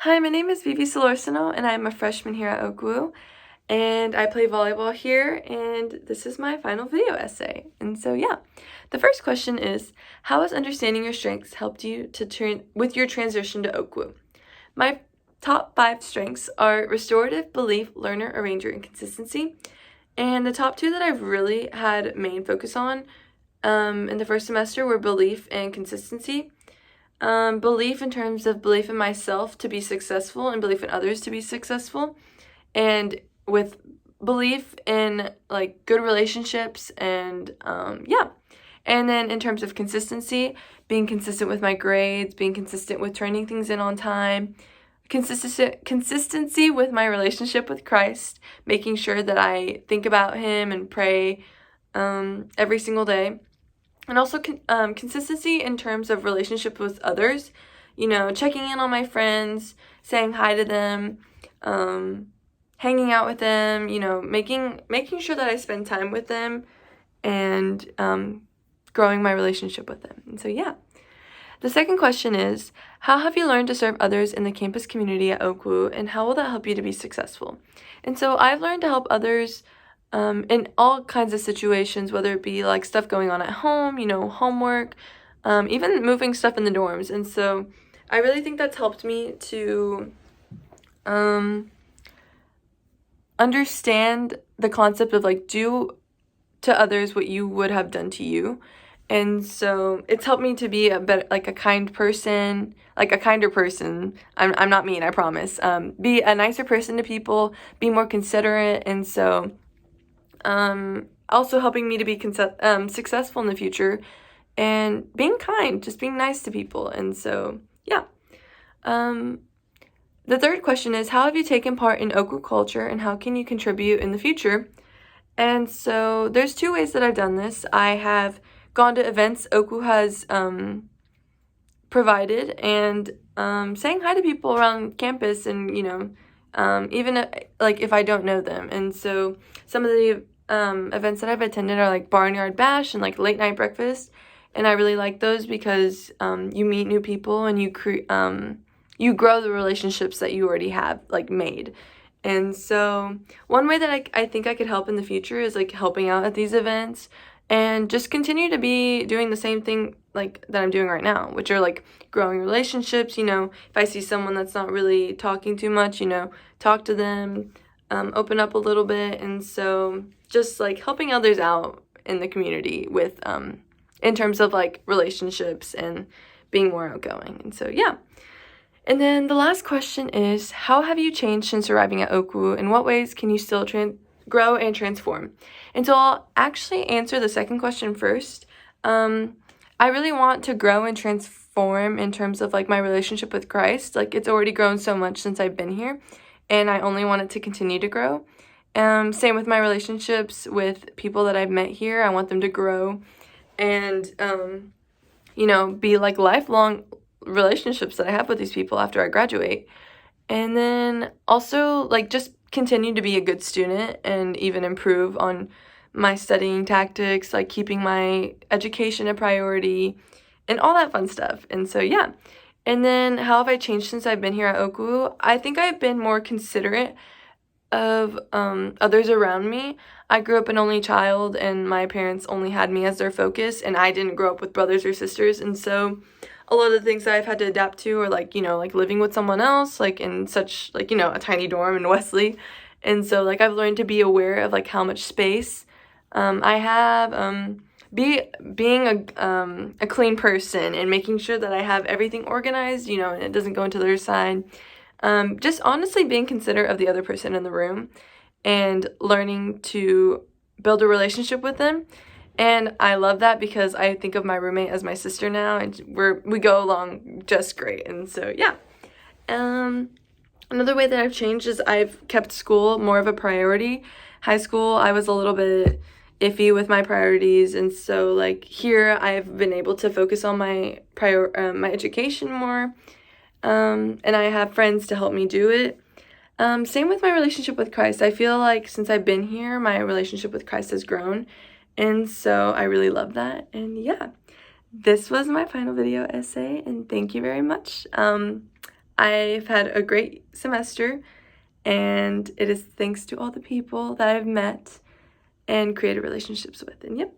Hi, my name is Vivi Solorsino, and I'm a freshman here at Okwu, and I play volleyball here, and this is my final video essay. And so, yeah, the first question is, how has understanding your strengths helped you with your transition to Okwu? My top 5 strengths are restorative, belief, learner, arranger, and consistency. And the top 2 that I've really had main focus on in the first semester were belief and consistency. Belief in terms of belief in myself to be successful and belief in others to be successful, and with belief in like good relationships and yeah. And then in terms of consistency, being consistent with my grades, being consistent with turning things in on time, consistency with my relationship with Christ, making sure that I think about him and pray every single day. And also consistency in terms of relationship with others, checking in on my friends, saying hi to them, hanging out with them, making sure that I spend time with them and growing my relationship with them. And so, yeah. The second question is, how have you learned to serve others in the campus community at Okwu, and how will that help you to be successful? And so I've learned to help others in all kinds of situations, whether it be like stuff going on at home, homework, even moving stuff in the dorms. And so I really think that's helped me to understand the concept of like do to others what you would have done to you. And so it's helped me to be a better, like a kind person, like a kinder person. I'm not mean, I promise. Be a nicer person to people, be more considerate. And so also helping me to be successful in the future and being kind, just being nice to people. And so, yeah. The third question is, how have you taken part in Okwu culture and how can you contribute in the future? And so there's 2 ways that I've done this. I have gone to events Okwu has provided and saying hi to people around campus and, even like if I don't know them. And so some of the events that I've attended are like Barnyard Bash and like late night breakfast, and I really like those because you meet new people and you grow the relationships that you already have like made. And so one way that I think I could help in the future is like helping out at these events and just continue to be doing the same thing like that I'm doing right now, which are like growing relationships. If I see someone that's not really talking too much, talk to them, open up a little bit. And so just like helping others out in the community with in terms of like relationships and being more outgoing. And so, yeah. And then the last question is, how have you changed since arriving at Okwu? In what ways can you still grow and transform? And so I'll actually answer the second question first. I really want to grow and transform in terms of like my relationship with Christ. Like it's already grown so much since I've been here, and I only want it to continue to grow. Same with my relationships with people that I've met here. I want them to grow and, be like lifelong relationships that I have with these people after I graduate. And then also like just continue to be a good student and even improve on my studying tactics, like keeping my education a priority and all that fun stuff. And so, yeah. And then how have I changed since I've been here at Okwu? I think I've been more considerate of others around me. I grew up an only child and my parents only had me as their focus, and I didn't grow up with brothers or sisters. And so a lot of the things that I've had to adapt to are like, like living with someone else, like in such like, a tiny dorm in Wesley. And so like I've learned to be aware of like how much space I have, being a clean person and making sure that I have everything organized, and it doesn't go into their side. Just honestly being considerate of the other person in the room and learning to build a relationship with them. And I love that because I think of my roommate as my sister now, and we go along just great. And so, yeah. Another way that I've changed is I've kept school more of a priority. High school, I was a little bit iffy with my priorities, and so like here I've been able to focus on my my education more, and I have friends to help me do it. Same with my relationship with Christ. I feel like since I've been here, my relationship with Christ has grown. And so I really love that. And yeah, this was my final video essay, and thank you very much. I've had a great semester, and it is thanks to all the people that I've met and created relationships with. And yep,